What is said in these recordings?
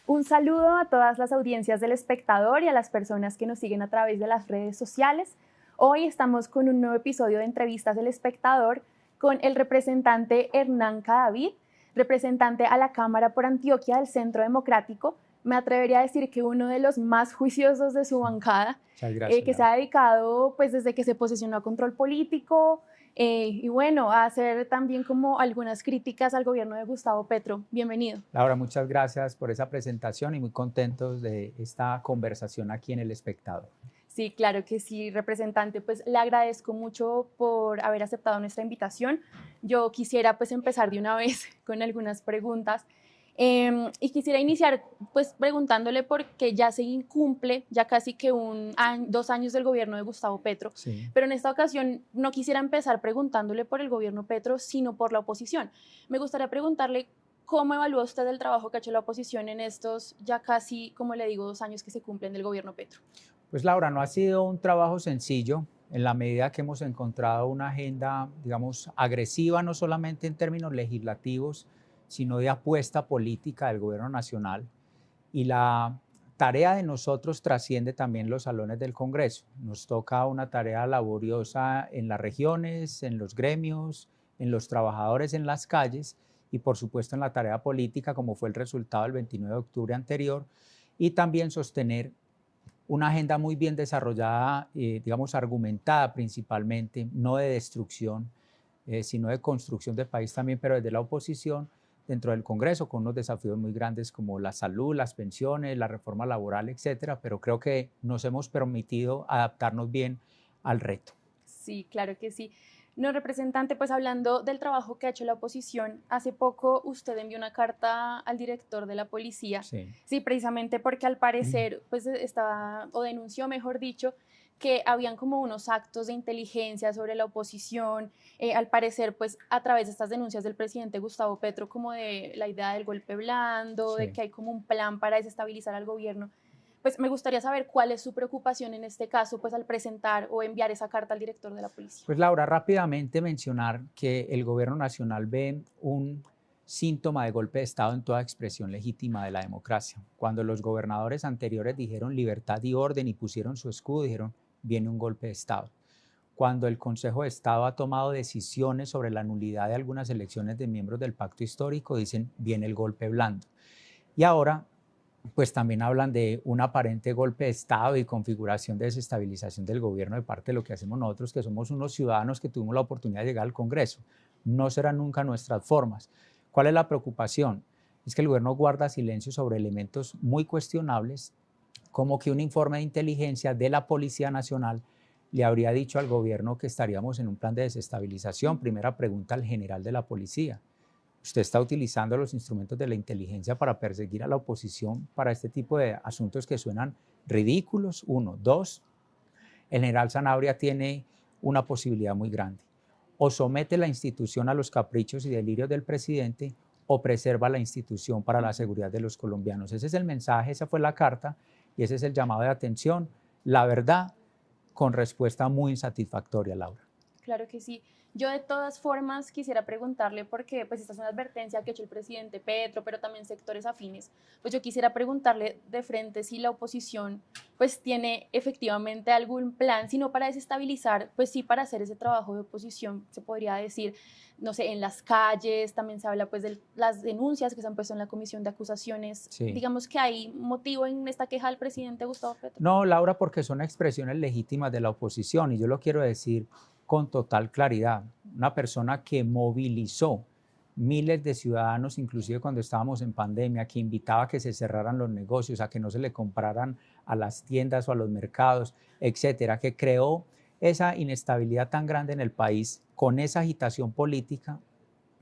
Un saludo a todas las audiencias del Espectador y a las personas que nos siguen a través de las redes sociales. Hoy estamos con un nuevo episodio de Entrevistas del Espectador con el representante Hernán Cadavid, representante a la Cámara por Antioquia del Centro Democrático. Me atrevería a decir que uno de los más juiciosos de su bancada, Gracias, que se ha dedicado pues, desde que se posicionó a control político y bueno, a hacer también como algunas críticas al gobierno de Gustavo Petro. Bienvenido. Laura, muchas gracias por esa presentación y muy contentos de esta conversación aquí en El Espectador. Sí, claro que sí, representante, pues le agradezco mucho por haber aceptado nuestra invitación. Yo quisiera pues empezar de una vez con algunas preguntas y quisiera iniciar pues preguntándole por qué ya se incumple ya casi que 2 años del gobierno de Gustavo Petro, Sí. Pero en esta ocasión no quisiera empezar preguntándole por el gobierno Petro, sino por la oposición. Me gustaría preguntarle ¿cómo evalúa usted el trabajo que ha hecho la oposición en estos ya casi, como le digo, 2 años que se cumplen del gobierno Petro? Pues Laura, no ha sido un trabajo sencillo en la medida que hemos encontrado una agenda, digamos, agresiva, no solamente en términos legislativos, sino de apuesta política del gobierno nacional. Y la tarea de nosotros trasciende también los salones del Congreso. Nos toca una tarea laboriosa en las regiones, en los gremios, en los trabajadores en las calles y por supuesto en la tarea política, como fue el resultado del 29 de octubre anterior, y también sostener una agenda muy bien desarrollada, digamos, argumentada principalmente, no de destrucción, sino de construcción del país también, pero desde la oposición, dentro del Congreso, con unos desafíos muy grandes como la salud, las pensiones, la reforma laboral, etcétera, pero creo que nos hemos permitido adaptarnos bien al reto. Sí, claro que sí. No, representante, pues hablando del trabajo que ha hecho la oposición, hace poco usted envió una carta al director de la policía, sí, precisamente porque al parecer, pues estaba, o denunció, mejor dicho, que habían como unos actos de inteligencia sobre la oposición, al parecer, pues a través de estas denuncias del presidente Gustavo Petro, como de la idea del golpe blando, de que hay como un plan para desestabilizar al gobierno. Pues me gustaría saber cuál es su preocupación en este caso, pues al presentar o enviar esa carta al director de la policía. Pues Laura, rápidamente mencionar que el gobierno nacional ve un síntoma de golpe de Estado en toda expresión legítima de la democracia. Cuando los gobernadores anteriores dijeron libertad y orden y pusieron su escudo, dijeron viene un golpe de Estado. Cuando el Consejo de Estado ha tomado decisiones sobre la nulidad de algunas elecciones de miembros del pacto histórico, dicen viene el golpe blando. Y ahora pues también hablan de un aparente golpe de Estado y configuración de desestabilización del gobierno de parte de lo que hacemos nosotros, que somos unos ciudadanos que tuvimos la oportunidad de llegar al Congreso. No serán nunca nuestras formas. ¿Cuál es la preocupación? Es que el gobierno guarda silencio sobre elementos muy cuestionables, como que un informe de inteligencia de la Policía Nacional le habría dicho al gobierno que estaríamos en un plan de desestabilización. Primera pregunta al general de la policía. Usted está utilizando los instrumentos de la inteligencia para perseguir a la oposición para este tipo de asuntos que suenan ridículos, uno. Dos, el general Sanabria tiene una posibilidad muy grande. O somete la institución a los caprichos y delirios del presidente o preserva la institución para la seguridad de los colombianos. Ese es el mensaje, esa fue la carta y ese es el llamado de atención. La verdad, con respuesta muy insatisfactoria, Laura. Claro que sí. Yo de todas formas quisiera preguntarle, porque pues esta es una advertencia que ha hecho el presidente Petro, pero también sectores afines, pues yo quisiera preguntarle de frente si la oposición pues tiene efectivamente algún plan, si no para desestabilizar, pues sí para hacer ese trabajo de oposición, se podría decir, no sé, en las calles, también se habla pues de las denuncias que se han puesto en la comisión de acusaciones. Sí. Digamos que hay motivo en esta queja del presidente Gustavo Petro. No, Laura, porque son expresiones legítimas de la oposición y yo lo quiero decir con total claridad. Una persona que movilizó miles de ciudadanos, inclusive cuando estábamos en pandemia, que invitaba a que se cerraran los negocios, a que no se le compraran a las tiendas o a los mercados, etcétera, que creó esa inestabilidad tan grande en el país con esa agitación política,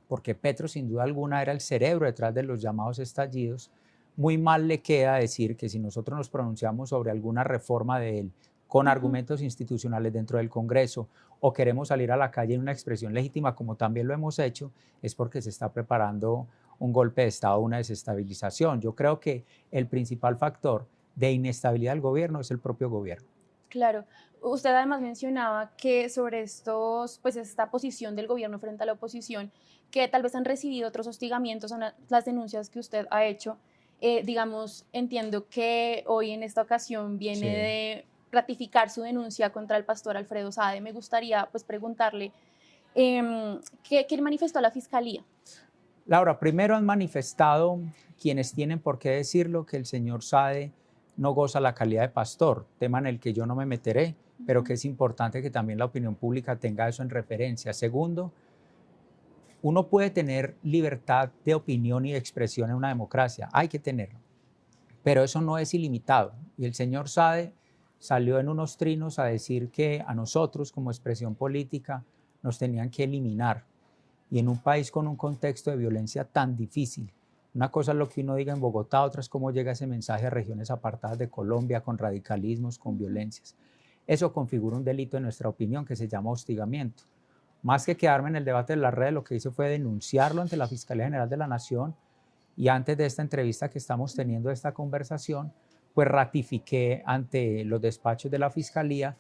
porque Petro sin duda alguna era el cerebro detrás de los llamados estallidos. Muy mal le queda decir que si nosotros nos pronunciamos sobre alguna reforma de él con argumentos institucionales dentro del Congreso o queremos salir a la calle en una expresión legítima, como también lo hemos hecho, es porque se está preparando un golpe de Estado, una desestabilización. Yo creo que el principal factor de inestabilidad del gobierno es el propio gobierno. Claro. Usted además mencionaba que sobre pues esta posición del gobierno frente a la oposición, que tal vez han recibido otros hostigamientos a las denuncias que usted ha hecho. digamos, entiendo que hoy en esta ocasión viene de ratificar su denuncia contra el pastor Alfredo Sade. Me gustaría pues preguntarle, ¿qué manifestó la Fiscalía? Laura, primero han manifestado quienes tienen por qué decirlo que el señor Sade no goza la calidad de pastor, tema en el que yo no me meteré, pero que es importante que también la opinión pública tenga eso en referencia. Segundo, uno puede tener libertad de opinión y de expresión en una democracia, hay que tenerlo, pero eso no es ilimitado. Y el señor Sade salió en unos trinos a decir que a nosotros como expresión política nos tenían que eliminar. Y en un país con un contexto de violencia tan difícil, una cosa es lo que uno diga en Bogotá, otra es cómo llega ese mensaje a regiones apartadas de Colombia, con radicalismos, con violencias. Eso configura un delito en nuestra opinión que se llama hostigamiento. Más que quedarme en el debate de las redes, lo que hice fue denunciarlo ante la Fiscalía General de la Nación, y antes de esta entrevista que estamos teniendo, esta conversación, pues ratifiqué ante los despachos de la Fiscalía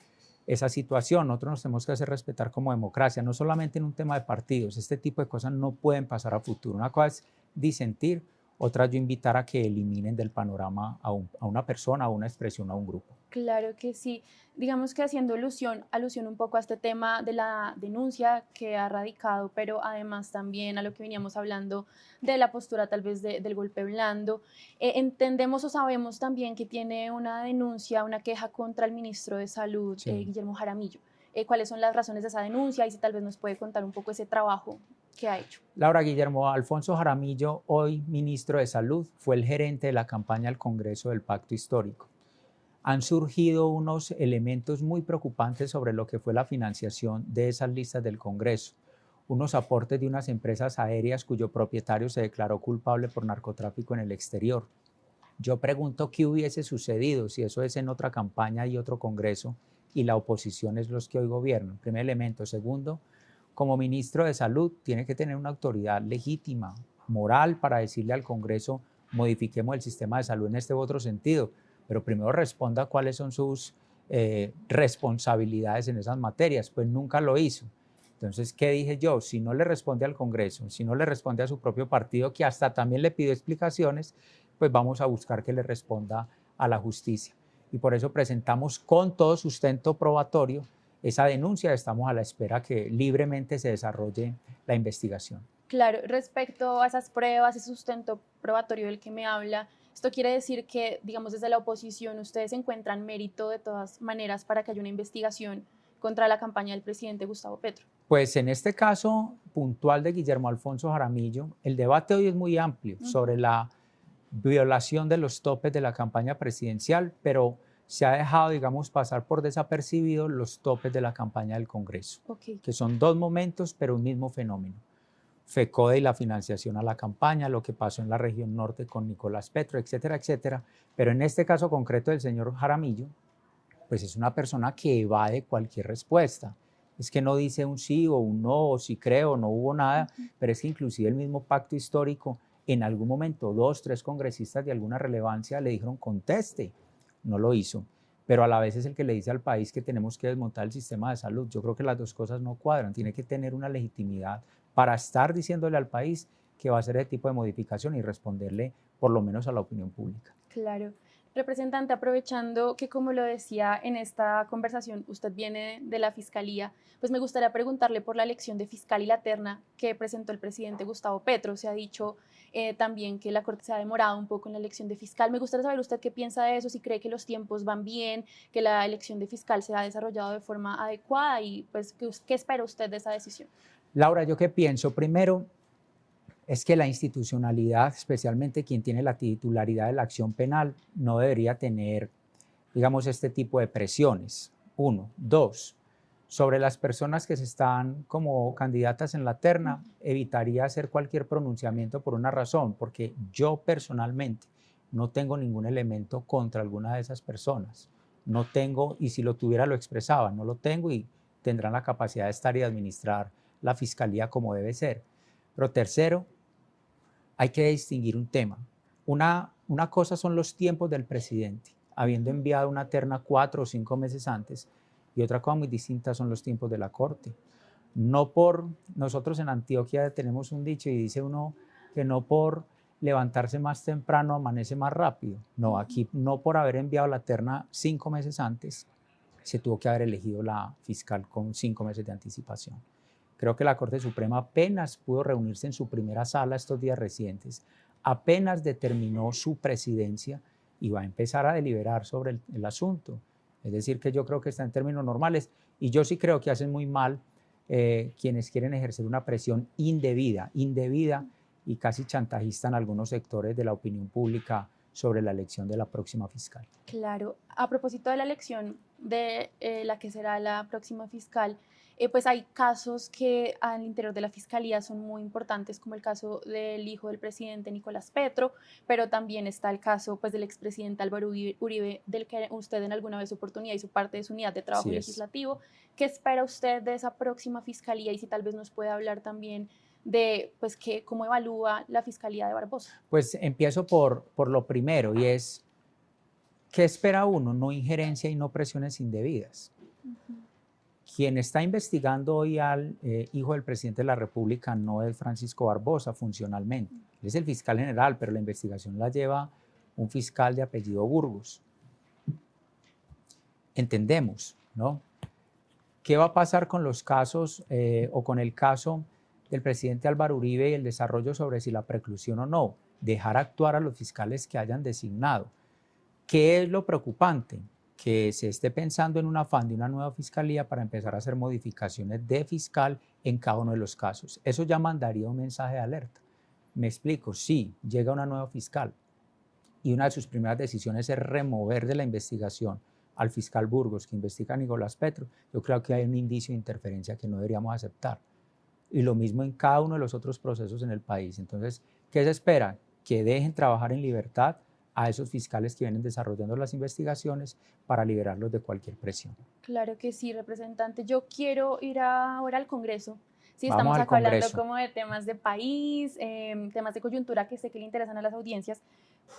esa situación. Nosotros nos tenemos que hacer respetar como democracia, no solamente en un tema de partidos. Este tipo de cosas no pueden pasar a futuro. Una cosa es disentir, otra yo invitar a que eliminen del panorama a una persona, a una expresión, a un grupo. Claro que sí. Digamos que haciendo alusión un poco a este tema de la denuncia que ha radicado, pero además también a lo que veníamos hablando de la postura tal vez del golpe blando, entendemos o sabemos también que tiene una denuncia, una queja contra el ministro de Salud, Guillermo Jaramillo. ¿Cuáles son las razones de esa denuncia? Y si tal vez nos puede contar un poco ese trabajo que ha hecho. Laura, Guillermo Alfonso Jaramillo, hoy ministro de Salud, fue el gerente de la campaña al Congreso del Pacto Histórico. Han surgido unos elementos muy preocupantes sobre lo que fue la financiación de esas listas del Congreso. Unos aportes de unas empresas aéreas cuyo propietario se declaró culpable por narcotráfico en el exterior. Yo pregunto qué hubiese sucedido si eso es en otra campaña y otro Congreso y la oposición es los que hoy gobiernan. Primer elemento. Segundo, como ministro de Salud tiene que tener una autoridad legítima, moral, para decirle al Congreso modifiquemos el sistema de salud en este u otro sentido. Pero primero responda cuáles son sus responsabilidades en esas materias, pues nunca lo hizo. Entonces, ¿qué dije yo? Si no le responde al Congreso, si no le responde a su propio partido, que hasta también le pidió explicaciones, pues vamos a buscar que le responda a la justicia. Y por eso presentamos con todo sustento probatorio esa denuncia. Estamos a la espera que libremente se desarrolle la investigación. Claro, respecto a esas pruebas, ese sustento probatorio del que me habla, esto quiere decir que, digamos, desde la oposición ustedes encuentran mérito de todas maneras para que haya una investigación contra la campaña del presidente Gustavo Petro. Pues en este caso puntual de Guillermo Alfonso Jaramillo, el debate hoy es muy amplio sobre la violación de los topes de la campaña presidencial, pero se ha dejado, digamos, pasar por desapercibido los topes de la campaña del Congreso, que son dos momentos, pero un mismo fenómeno. FECODE y la financiación a la campaña, lo que pasó en la región norte con Nicolás Petro, etcétera, etcétera. Pero en este caso concreto del señor Jaramillo, pues es una persona que evade cualquier respuesta. Es que no dice un sí o un no, o si creo, no hubo nada, pero es que inclusive el mismo pacto histórico, en algún momento 2, 3 congresistas de alguna relevancia le dijeron conteste, no lo hizo. Pero a la vez es el que le dice al país que tenemos que desmontar el sistema de salud. Yo creo que las dos cosas no cuadran, tiene que tener una legitimidad para estar diciéndole al país que va a hacer ese tipo de modificación y responderle por lo menos a la opinión pública. Claro. Representante, aprovechando que, como lo decía en esta conversación, usted viene de la Fiscalía, pues me gustaría preguntarle por la elección de fiscal y la terna que presentó el presidente Gustavo Petro. Se ha dicho también que la Corte se ha demorado un poco en la elección de fiscal. Me gustaría saber usted qué piensa de eso, si cree que los tiempos van bien, que la elección de fiscal se ha desarrollado de forma adecuada y pues qué espera usted de esa decisión. Laura, ¿yo qué pienso? Primero, es que la institucionalidad, especialmente quien tiene la titularidad de la acción penal, no debería tener, digamos, este tipo de presiones. 1. 2. Sobre las personas que se están como candidatas en la terna, evitaría hacer cualquier pronunciamiento por una razón, porque yo personalmente no tengo ningún elemento contra alguna de esas personas. No tengo, y si lo tuviera lo expresaba, no lo tengo y tendrán la capacidad de estar y administrar la fiscalía como debe ser. Pero tercero, hay que distinguir un tema. Una cosa son los tiempos del presidente, habiendo enviado una terna 4 o 5 meses antes, y otra cosa muy distinta son los tiempos de la Corte. Nosotros en Antioquia tenemos un dicho y dice uno que no por levantarse más temprano amanece más rápido. No, aquí no por haber enviado la terna 5 meses antes, se tuvo que haber elegido la fiscal con 5 meses de anticipación. Creo que la Corte Suprema apenas pudo reunirse en su primera sala estos días recientes, apenas determinó su presidencia y va a empezar a deliberar sobre el asunto. Es decir, que yo creo que está en términos normales y yo sí creo que hacen muy mal quienes quieren ejercer una presión indebida y casi chantajista en algunos sectores de la opinión pública sobre la elección de la próxima fiscal. Claro. A propósito de la elección de la que será la próxima fiscal, pues hay casos que al interior de la fiscalía son muy importantes, como el caso del hijo del presidente Nicolás Petro, pero también está el caso pues, del expresidente Álvaro Uribe, del que usted en alguna vez oportunidad hizo parte de su unidad de trabajo legislativo. ¿Qué espera usted de esa próxima fiscalía? Y si tal vez nos puede hablar también de pues, cómo evalúa la fiscalía de Barbosa. Pues empiezo por lo primero, y es, ¿qué espera uno? No injerencia y no presiones indebidas. Quien está investigando hoy al hijo del presidente de la República no es Francisco Barbosa funcionalmente. Él es el fiscal general, pero la investigación la lleva un fiscal de apellido Burgos. Entendemos, ¿no? ¿Qué va a pasar con los casos o con el caso del presidente Álvaro Uribe y el desarrollo sobre si la preclusión o no? Dejar actuar a los fiscales que hayan designado. ¿Qué es lo preocupante? Que se esté pensando en un afán de una nueva fiscalía para empezar a hacer modificaciones de fiscal en cada uno de los casos. Eso ya mandaría un mensaje de alerta. Me explico, sí, llega una nueva fiscal y una de sus primeras decisiones es remover de la investigación al fiscal Burgos que investiga a Nicolás Petro. Yo creo que hay un indicio de interferencia que no deberíamos aceptar. Y lo mismo en cada uno de los otros procesos en el país. Entonces, ¿qué se espera? Que dejen trabajar en libertad a esos fiscales que vienen desarrollando las investigaciones para liberarlos de cualquier presión. Claro que sí, representante. Yo quiero ir ahora al Congreso. Sí, estamos acá hablando como de temas de país, temas de coyuntura que sé que le interesan a las audiencias,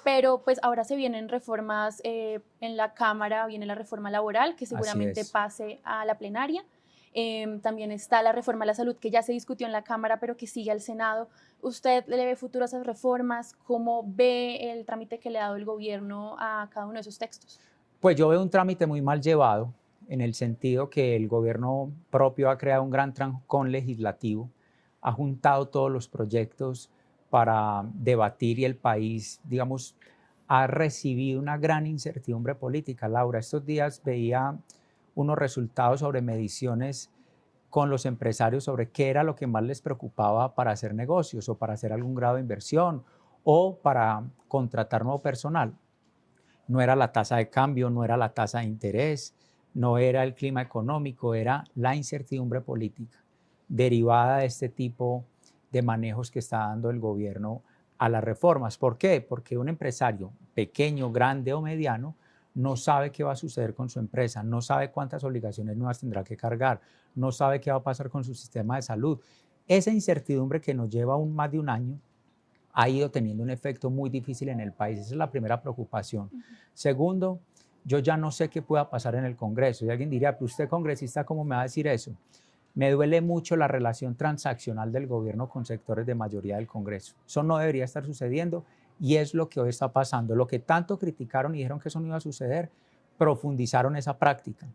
pero pues ahora se vienen reformas en la Cámara, viene la reforma laboral que seguramente pase a la plenaria. También está la reforma a la salud que ya se discutió en la Cámara, pero que sigue al Senado. ¿Usted le ve futuro a esas reformas? ¿Cómo ve el trámite que le ha dado el gobierno a cada uno de esos textos? Pues yo veo un trámite muy mal llevado, en el sentido que el gobierno propio ha creado un gran trancón legislativo, ha juntado todos los proyectos para debatir y el país, digamos, ha recibido una gran incertidumbre política. Laura, estos días veía unos resultados sobre mediciones con los empresarios sobre qué era lo que más les preocupaba para hacer negocios o para hacer algún grado de inversión o para contratar nuevo personal. No era la tasa de cambio, no era la tasa de interés, no era el clima económico, era la incertidumbre política derivada de este tipo de manejos que está dando el gobierno a las reformas. ¿Por qué? Porque un empresario pequeño, grande o mediano no sabe qué va a suceder con su empresa, no sabe cuántas obligaciones nuevas tendrá que cargar, no sabe qué va a pasar con su sistema de salud. Esa incertidumbre que nos lleva aún más de un año ha ido teniendo un efecto muy difícil en el país. Esa es la primera preocupación. Segundo, yo ya no sé qué pueda pasar en el Congreso. Y alguien diría, pero usted congresista, ¿cómo me va a decir eso? Me duele mucho la relación transaccional del gobierno con sectores de mayoría del Congreso. Eso no debería estar sucediendo y es lo que hoy está pasando. Lo que tanto criticaron y dijeron que eso no iba a suceder, profundizaron esa práctica.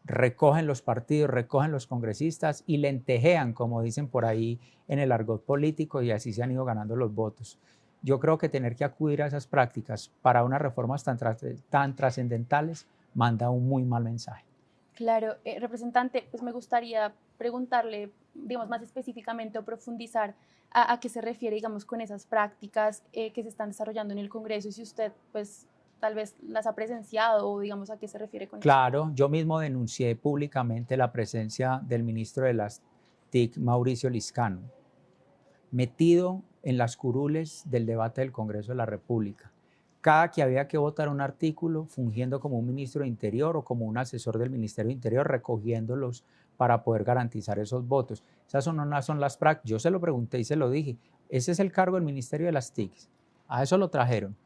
Recogen los partidos, recogen los congresistas y lentejean, como dicen por ahí en el argot político, y así se han ido ganando los votos. Yo creo que tener que acudir a esas prácticas para unas reformas tan trascendentales manda un muy mal mensaje. Claro, representante, pues me gustaría preguntarle, digamos, más específicamente o profundizar a qué se refiere, digamos, con esas prácticas que se están desarrollando en el Congreso y si usted, pues, tal vez las ha presenciado o, digamos, a qué se refiere con eso. Claro, yo mismo denuncié públicamente la presencia del ministro de las TIC, Mauricio Liscano, metido en las curules del debate del Congreso de la República. Cada que había que votar un artículo, fungiendo como un ministro de Interior o como un asesor del Ministerio de Interior, recogiéndolos para poder garantizar esos votos. Esas no son las prácticas. Yo se lo pregunté y se lo dije. Ese es el cargo del Ministerio de las TIC. A eso lo trajeron.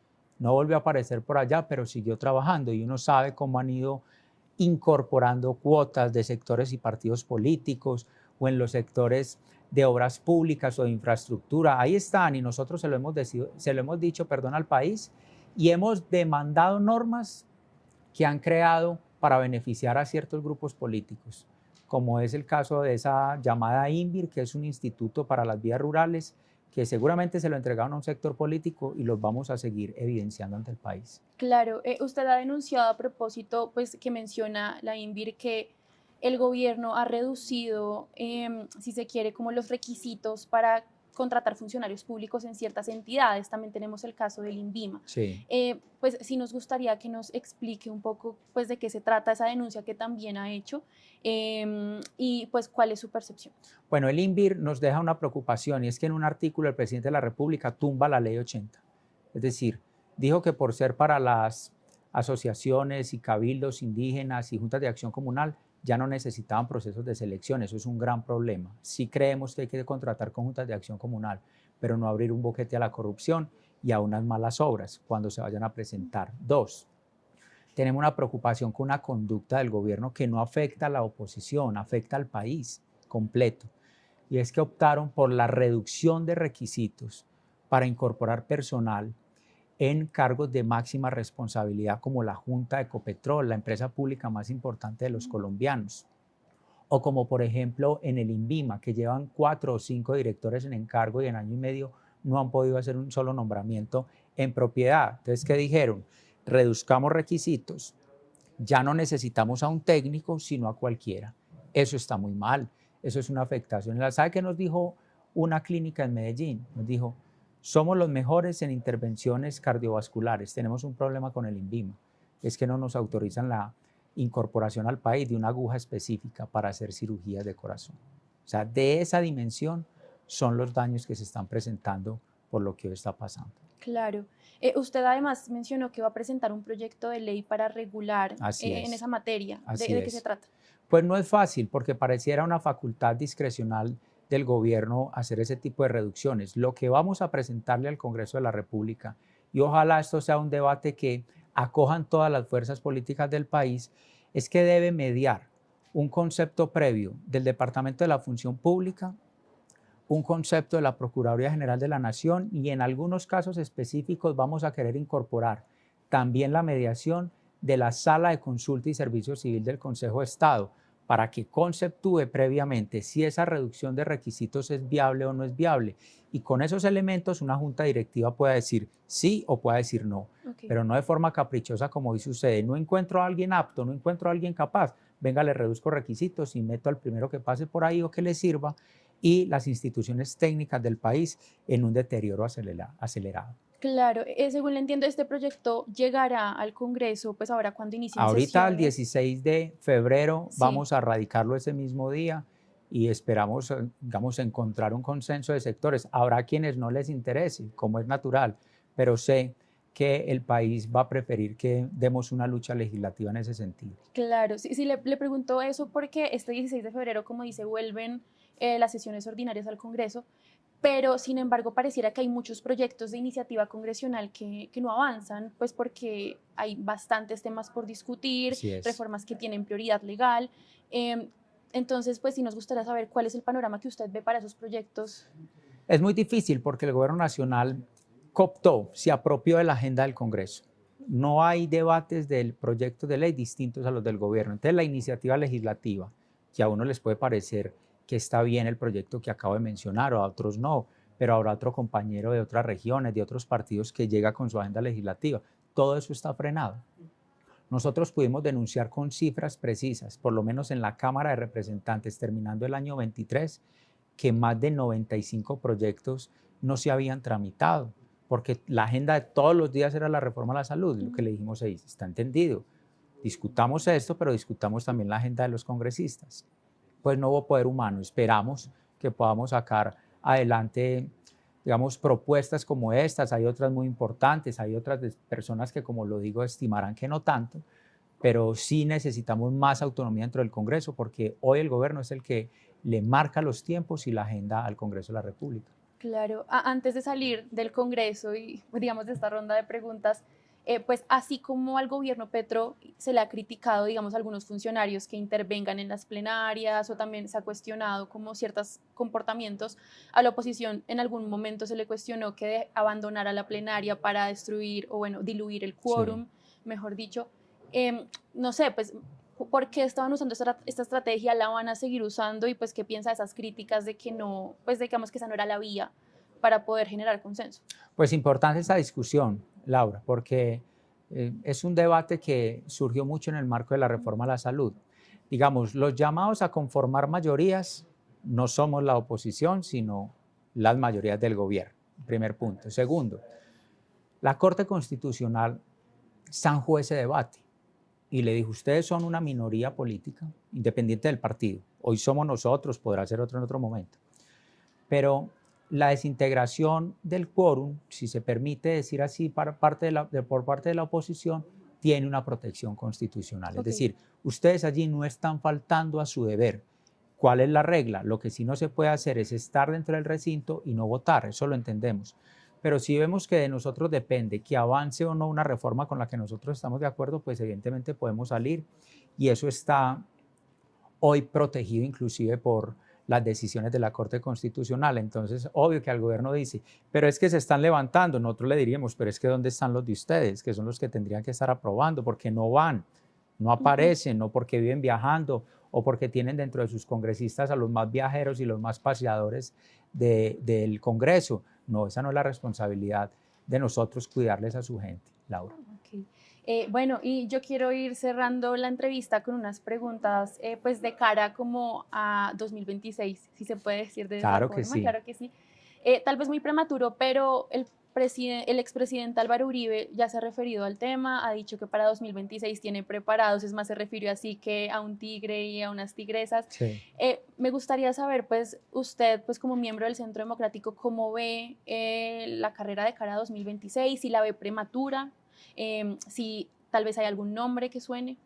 No volvió a aparecer por allá, pero siguió trabajando y uno sabe cómo han ido incorporando cuotas de sectores y partidos políticos o en los sectores de obras públicas o de infraestructura. Ahí están y nosotros se lo hemos dicho al país y hemos demandado normas que han creado para beneficiar a ciertos grupos políticos, como es el caso de esa llamada INVIR, que es un instituto para las vías rurales, que seguramente se lo entregaron a un sector político y los vamos a seguir evidenciando ante el país. Claro, usted ha denunciado a propósito, pues, que menciona la INVIR, que el gobierno ha reducido, si se quiere, como los requisitos para contratar funcionarios públicos en ciertas entidades. También tenemos el caso del INVIMA. Sí. Pues sí nos gustaría que nos explique un poco pues, de qué se trata esa denuncia que también ha hecho y pues cuál es su percepción. Bueno, el INVIR nos deja una preocupación y es que en un artículo el presidente de la República tumba la ley 80. Es decir, dijo que por ser para las asociaciones y cabildos indígenas y juntas de acción comunal ya no necesitaban procesos de selección. Eso es un gran problema. Sí creemos que hay que contratar con juntas de acción comunal, pero no abrir un boquete a la corrupción y a unas malas obras cuando se vayan a presentar. 2, tenemos una preocupación con una conducta del gobierno que no afecta a la oposición, afecta al país completo. Y es que optaron por la reducción de requisitos para incorporar personal en cargos de máxima responsabilidad como la Junta de Ecopetrol, la empresa pública más importante de los colombianos, o como por ejemplo en el INVIMA, que llevan 4 o 5 directores en encargo y en año y medio no han podido hacer un solo nombramiento en propiedad. Entonces, ¿qué dijeron? Reduzcamos requisitos, ya no necesitamos a un técnico, sino a cualquiera. Eso está muy mal, eso es una afectación. ¿Sabe qué nos dijo una clínica en Medellín? Nos dijo, somos los mejores en intervenciones cardiovasculares, tenemos un problema con el INVIMA, es que no nos autorizan la incorporación al país de una aguja específica para hacer cirugías de corazón. O sea, de esa dimensión son los daños que se están presentando por lo que hoy está pasando. Claro. Usted además mencionó que va a presentar un proyecto de ley para regular en esa materia. ¿De qué se trata? Pues no es fácil porque pareciera una facultad discrecional del gobierno hacer ese tipo de reducciones. Lo que vamos a presentarle al Congreso de la República, y ojalá esto sea un debate que acojan todas las fuerzas políticas del país, es que debe mediar un concepto previo del Departamento de la Función Pública, un concepto de la Procuraduría General de la Nación y en algunos casos específicos vamos a querer incorporar también la mediación de la Sala de Consulta y Servicio Civil del Consejo de Estado para que conceptúe previamente si esa reducción de requisitos es viable o no es viable. Y con esos elementos una junta directiva puede decir sí o puede decir no, pero no de forma caprichosa como dice usted. No encuentro a alguien apto, no encuentro a alguien capaz, venga, le reduzco requisitos y meto al primero que pase por ahí o que le sirva y las instituciones técnicas del país en un deterioro acelerado. Claro, según le entiendo, este proyecto llegará al Congreso, pues ahora cuando inicie Ahorita el 16 de febrero vamos a radicarlo ese mismo día y esperamos, digamos, encontrar un consenso de sectores. Habrá quienes no les interese, como es natural, pero sé que el país va a preferir que demos una lucha legislativa en ese sentido. Claro, sí, le pregunto eso porque este 16 de febrero, como dice, vuelven las sesiones ordinarias al Congreso, pero sin embargo pareciera que hay muchos proyectos de iniciativa congresional que no avanzan, pues porque hay bastantes temas por discutir, reformas que tienen prioridad legal. Entonces, pues sí nos gustaría saber cuál es el panorama que usted ve para esos proyectos. Es muy difícil porque el gobierno nacional cooptó, se apropió de la agenda del Congreso. No hay debates del proyecto de ley distintos a los del gobierno. Entonces, la iniciativa legislativa, que a uno les puede parecer que está bien el proyecto que acabo de mencionar, o a otros no, pero habrá otro compañero de otras regiones, de otros partidos que llega con su agenda legislativa. Todo eso está frenado. Nosotros pudimos denunciar con cifras precisas, por lo menos en la Cámara de Representantes, terminando el año 23, que más de 95 proyectos no se habían tramitado, porque la agenda de todos los días era la reforma a la salud. Lo que le dijimos ahí, está entendido. Discutamos esto, pero discutamos también la agenda de los congresistas. Pues no hubo poder humano. Esperamos que podamos sacar adelante, digamos, propuestas como estas. Hay otras muy importantes, hay otras de personas que, como lo digo, estimarán que no tanto, pero sí necesitamos más autonomía dentro del Congreso, porque hoy el gobierno es el que le marca los tiempos y la agenda al Congreso de la República. Claro. Antes de salir del Congreso y, digamos, de esta ronda de preguntas, pues así como al gobierno Petro se le ha criticado, digamos, a algunos funcionarios que intervengan en las plenarias o también se ha cuestionado como ciertos comportamientos, a la oposición en algún momento se le cuestionó que abandonara la plenaria para destruir o bueno, diluir el quórum, mejor dicho. No sé, pues, ¿por qué estaban usando esta estrategia? ¿La van a seguir usando? Y pues, ¿qué piensa de esas críticas de que no, pues digamos que esa no era la vía para poder generar consenso? Pues importante esta discusión, Laura, porque es un debate que surgió mucho en el marco de la reforma a la salud. Digamos, los llamados a conformar mayorías no somos la oposición, sino las mayorías del gobierno. Primer punto. Segundo, la Corte Constitucional zanjó ese debate y le dijo, ustedes son una minoría política, independiente del partido. Hoy somos nosotros, podrá ser otro en otro momento. Pero la desintegración del quórum, si se permite decir así, por parte de la oposición, tiene una protección constitucional. Okay. Es decir, ustedes allí no están faltando a su deber. ¿Cuál es la regla? Lo que sí no se puede hacer es estar dentro del recinto y no votar, eso lo entendemos. Pero si vemos que de nosotros depende que avance o no una reforma con la que nosotros estamos de acuerdo, pues evidentemente podemos salir y eso está hoy protegido inclusive por las decisiones de la Corte Constitucional. Entonces, obvio que al gobierno dice, pero es que se están levantando. Nosotros le diríamos, pero es que ¿dónde están los de ustedes? Que son los que tendrían que estar aprobando, porque no van, no aparecen, no porque viven viajando o porque tienen dentro de sus congresistas a los más viajeros y los más paseadores del Congreso. No, esa no es la responsabilidad de nosotros cuidarles a su gente, Laura. Okay. Bueno, y yo quiero ir cerrando la entrevista con unas preguntas pues de cara como a 2026, si se puede decir de claro esa forma. Que sí. Claro que sí. Tal vez muy prematuro, pero el expresidente Álvaro Uribe ya se ha referido al tema, ha dicho que para 2026 tiene preparados, es más, se refirió así que a un tigre y a unas tigresas. Sí. Me gustaría saber, pues, usted, pues, como miembro del Centro Democrático, ¿cómo ve la carrera de cara a 2026? ¿Si la ve prematura? Si tal vez hay algún nombre que suene.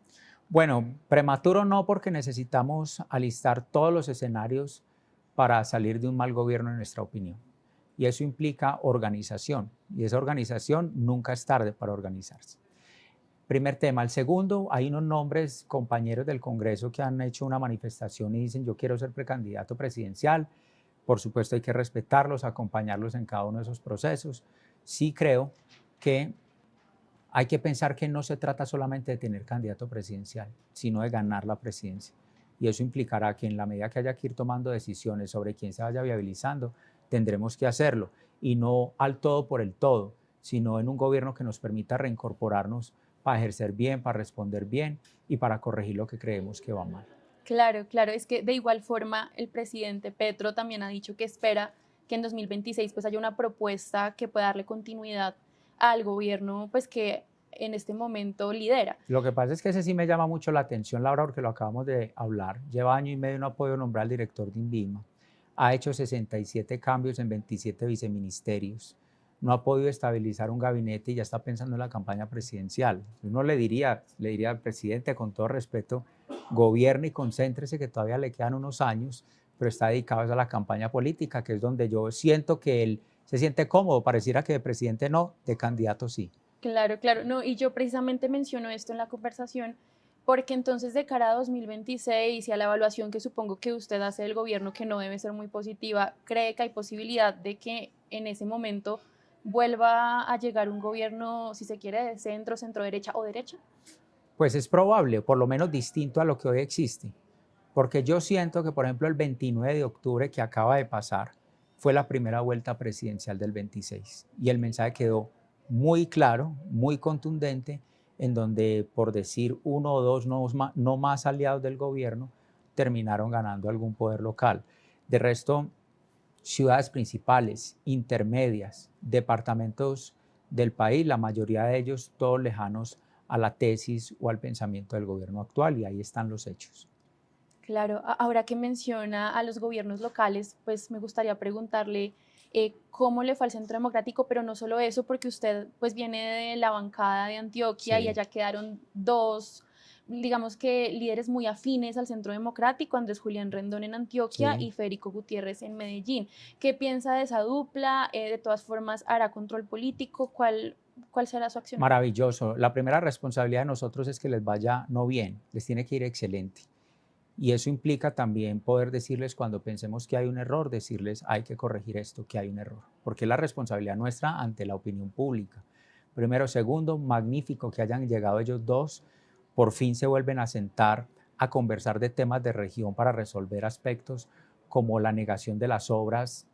Bueno, prematuro no, porque necesitamos alistar todos los escenarios para salir de un mal gobierno, en nuestra opinión. Y eso implica organización, y esa organización nunca es tarde para organizarse. Primer tema. El segundo, hay unos nombres, compañeros del Congreso, que han hecho una manifestación y dicen, yo quiero ser precandidato presidencial. Por supuesto hay que respetarlos, acompañarlos en cada uno de esos procesos. Sí creo que hay que pensar que no se trata solamente de tener candidato presidencial, sino de ganar la presidencia. Y eso implicará que en la medida que haya que ir tomando decisiones sobre quién se vaya viabilizando, tendremos que hacerlo, y no al todo por el todo, sino en un gobierno que nos permita reincorporarnos para ejercer bien, para responder bien y para corregir lo que creemos que va mal. Claro, claro, es que de igual forma el presidente Petro también ha dicho que espera que en 2026 pues haya una propuesta que pueda darle continuidad al gobierno pues que en este momento lidera. Lo que pasa es que ese sí me llama mucho la atención, Laura, porque lo acabamos de hablar. Lleva año y medio y no ha podido nombrar al director de INVIMA. Ha hecho 67 cambios en 27 viceministerios. No ha podido estabilizar un gabinete y ya está pensando en la campaña presidencial. Uno le diría al presidente, con todo respeto, gobierne y concéntrese, que todavía le quedan unos años, pero está dedicado a la campaña política, que es donde yo siento que él se siente cómodo. Pareciera que de presidente no, de candidato sí. Claro, claro. No, y yo precisamente menciono esto en la conversación porque entonces de cara a 2026 y a la evaluación que supongo que usted hace del gobierno, que no debe ser muy positiva, ¿cree que hay posibilidad de que en ese momento vuelva a llegar un gobierno, si se quiere, de centro, centro-derecha o derecha? Pues es probable, por lo menos distinto a lo que hoy existe. Porque yo siento que, por ejemplo, el 29 de octubre que acaba de pasar fue la primera vuelta presidencial del 26 y el mensaje quedó muy claro, muy contundente, en donde, por decir uno o dos no más aliados del gobierno, terminaron ganando algún poder local. De resto, ciudades principales, intermedias, departamentos del país, la mayoría de ellos todos lejanos a la tesis o al pensamiento del gobierno actual, y ahí están los hechos. Claro, ahora que menciona a los gobiernos locales, pues me gustaría preguntarle cómo le fue al Centro Democrático, pero no solo eso, porque usted pues viene de la bancada de Antioquia, sí, y allá quedaron dos, digamos que líderes muy afines al Centro Democrático, Andrés Julián Rendón en Antioquia, sí, y Federico Gutiérrez en Medellín. ¿Qué piensa de esa dupla? De todas formas, ¿hará control político? ¿cuál será su acción? Maravilloso. La primera responsabilidad de nosotros es que les vaya no bien, les tiene que ir excelente. Y eso implica también poder decirles cuando pensemos que hay un error, decirles hay que corregir esto, que hay un error, porque es la responsabilidad nuestra ante la opinión pública. Primero. Segundo, magnífico que hayan llegado ellos dos, por fin se vuelven a sentar a conversar de temas de región para resolver aspectos como la negación de las obras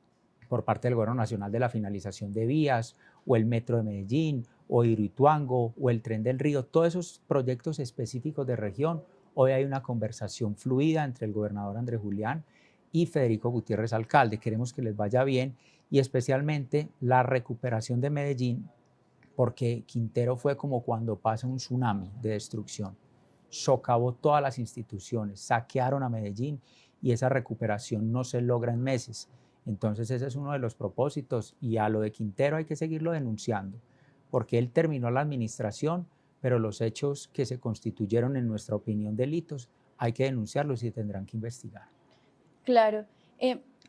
por parte del Gobierno Nacional de la finalización de vías, o el Metro de Medellín, o Hidroituango, o el Tren del Río, todos esos proyectos específicos de región. Hoy hay una conversación fluida entre el gobernador Andrés Julián y Federico Gutiérrez, alcalde. Queremos que les vaya bien y especialmente la recuperación de Medellín, porque Quintero fue como cuando pasa un tsunami de destrucción. Socavó todas las instituciones, saquearon a Medellín y esa recuperación no se logra en meses. Entonces ese es uno de los propósitos y a lo de Quintero hay que seguirlo denunciando, porque él terminó la administración, pero los hechos que se constituyeron en nuestra opinión delitos hay que denunciarlos y tendrán que investigar. Claro.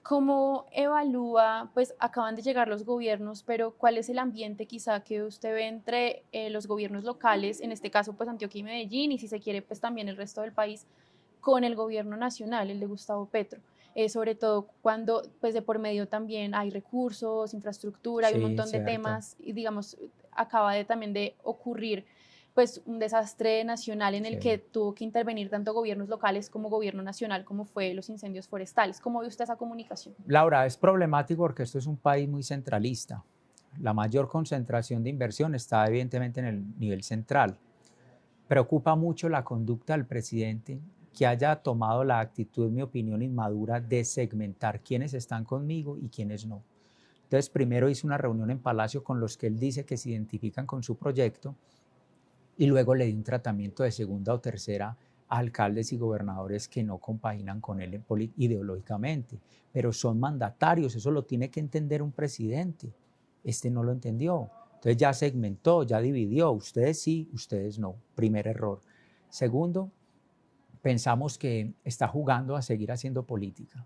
¿Cómo evalúa, pues acaban de llegar los gobiernos, pero cuál es el ambiente quizá que usted ve entre los gobiernos locales, en este caso pues Antioquia y Medellín, y si se quiere pues también el resto del país, con el gobierno nacional, el de Gustavo Petro? Sobre todo cuando pues de por medio también hay recursos, infraestructura, hay un montón de temas y digamos acaba de también de ocurrir pues un desastre nacional en el que tuvo que intervenir tanto gobiernos locales como gobierno nacional, como fue los incendios forestales. ¿Cómo ve usted esa comunicación? Laura, es problemático porque esto es un país muy centralista. La mayor concentración de inversión está evidentemente en el nivel central. Preocupa mucho la conducta del presidente, que haya tomado la actitud, en mi opinión, inmadura de segmentar quiénes están conmigo y quiénes no. Entonces, primero hizo una reunión en Palacio con los que él dice que se identifican con su proyecto y luego le dio un tratamiento de segunda o tercera a alcaldes y gobernadores que no compaginan con él ideológicamente, pero son mandatarios, eso lo tiene que entender un presidente. Este no lo entendió. Entonces ya segmentó, ya dividió, ustedes sí, ustedes no. Primer error. Segundo, pensamos que está jugando a seguir haciendo política,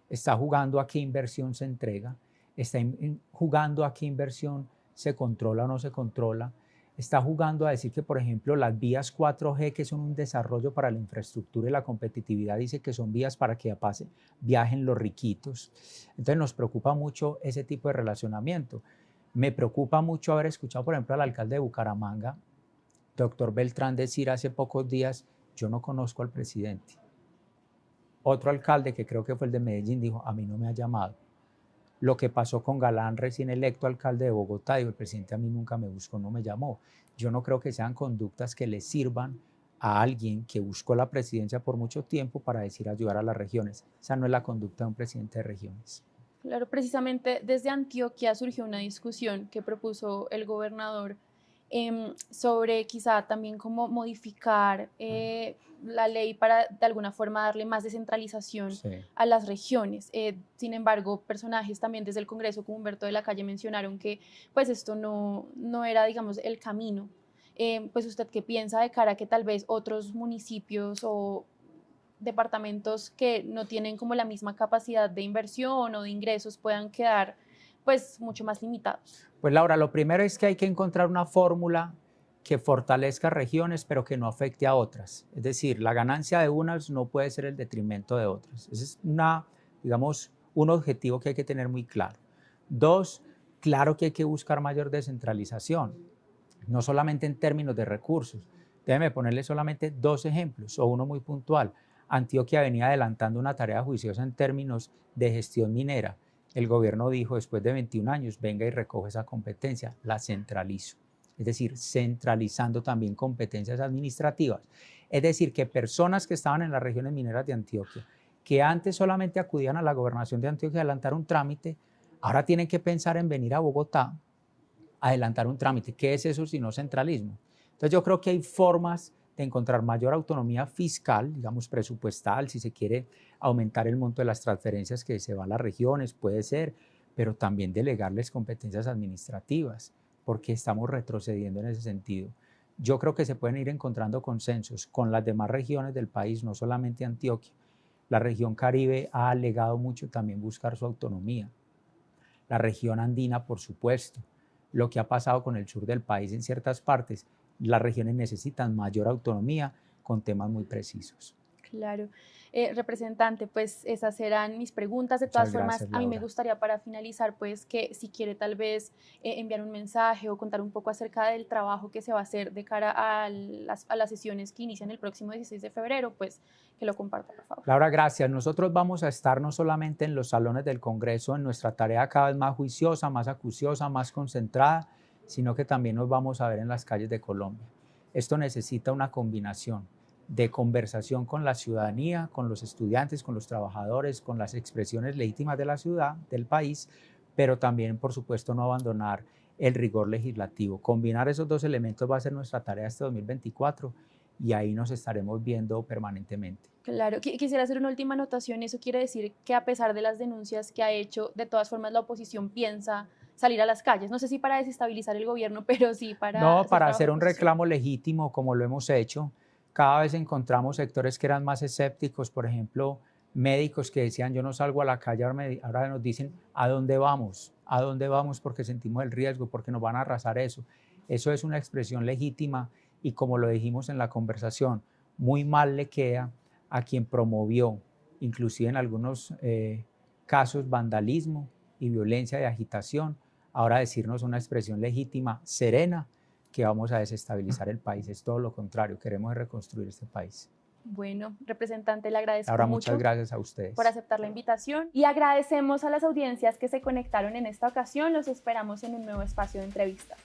está jugando a qué inversión se entrega, está jugando a qué inversión se controla o no se controla, está jugando a decir que, por ejemplo, las vías 4G, que son un desarrollo para la infraestructura y la competitividad, dice que son vías para que viajen los riquitos. Entonces nos preocupa mucho ese tipo de relacionamiento. Me preocupa mucho haber escuchado, por ejemplo, al alcalde de Bucaramanga, doctor Beltrán, decir hace pocos días: yo no conozco al presidente. Otro alcalde, que creo que fue el de Medellín, dijo: a mí no me ha llamado. Lo que pasó con Galán, recién electo alcalde de Bogotá, dijo: el presidente a mí nunca me buscó, no me llamó. Yo no creo que sean conductas que le sirvan a alguien que buscó la presidencia por mucho tiempo para decir ayudar a las regiones. Esa no es la conducta de un presidente de regiones. Claro, precisamente desde Antioquia surgió una discusión que propuso el gobernador sobre quizá también cómo modificar la ley para de alguna forma darle más descentralización a las regiones. Sin embargo, personajes también desde el Congreso como Humberto de la Calle mencionaron que pues esto no era, digamos, el camino. Pues usted qué piensa de cara a que tal vez otros municipios o departamentos que no tienen como la misma capacidad de inversión o de ingresos puedan quedar pues mucho más limitados? Pues Laura, lo primero es que hay que encontrar una fórmula que fortalezca regiones pero que no afecte a otras. Es decir, la ganancia de unas no puede ser el detrimento de otras. Ese es digamos, un objetivo que hay que tener muy claro. Dos, claro que hay que buscar mayor descentralización, no solamente en términos de recursos. Déjeme ponerle solamente dos ejemplos o uno muy puntual. Antioquia venía adelantando una tarea juiciosa en términos de gestión minera. El gobierno dijo, después de 21 años, venga y recoge esa competencia, la centralizo. Es decir, centralizando también competencias administrativas. Es decir, que personas que estaban en las regiones mineras de Antioquia, que antes solamente acudían a la gobernación de Antioquia a adelantar un trámite, ahora tienen que pensar en venir a Bogotá a adelantar un trámite. ¿Qué es eso sino centralismo? Entonces yo creo que hay formas de encontrar mayor autonomía fiscal, digamos presupuestal, si se quiere aumentar el monto de las transferencias que se va a las regiones, puede ser, pero también delegarles competencias administrativas, porque estamos retrocediendo en ese sentido. Yo creo que se pueden ir encontrando consensos con las demás regiones del país, no solamente Antioquia. La región Caribe ha alegado mucho también buscar su autonomía. La región andina, por supuesto. lo que ha pasado con el sur del país en ciertas partes. Las regiones necesitan mayor autonomía con temas muy precisos. Claro. Representante, pues esas eran mis preguntas. De todas formas, a mí me gustaría para finalizar, pues que si quiere tal vez enviar un mensaje o contar un poco acerca del trabajo que se va a hacer de cara a las sesiones que inician el próximo 16 de febrero, pues que lo comparta, por favor. Laura, gracias. Nosotros vamos a estar no solamente en los salones del Congreso, en nuestra tarea cada vez más juiciosa, más acuciosa, más concentrada, sino que también nos vamos a ver en las calles de Colombia. Esto necesita una combinación de conversación con la ciudadanía, con los estudiantes, con los trabajadores, con las expresiones legítimas de la ciudad, del país, pero también, por supuesto, no abandonar el rigor legislativo. Combinar esos dos elementos va a ser nuestra tarea este 2024 y ahí nos estaremos viendo permanentemente. Claro, quisiera hacer una última anotación. Eso quiere decir que a pesar de las denuncias que ha hecho, de todas formas la oposición piensa salir a las calles. No sé si para desestabilizar el gobierno, pero sí para... No, para hacer un reclamo legítimo como lo hemos hecho. Cada vez encontramos sectores que eran más escépticos, por ejemplo, médicos que decían yo no salgo a la calle, ahora nos dicen ¿a dónde vamos? ¿A dónde vamos? Porque sentimos el riesgo, porque nos van a arrasar eso. Eso es una expresión legítima y como lo dijimos en la conversación, muy mal le queda a quien promovió, inclusive en algunos casos, vandalismo y violencia de agitación, ahora decirnos una expresión legítima, serena, que vamos a desestabilizar el país. Es todo lo contrario, queremos reconstruir este país. Bueno, representante, le agradezco Ahora, mucho. Muchas gracias a ustedes por aceptar la invitación y agradecemos a las audiencias que se conectaron en esta ocasión. Los esperamos en un nuevo espacio de entrevistas.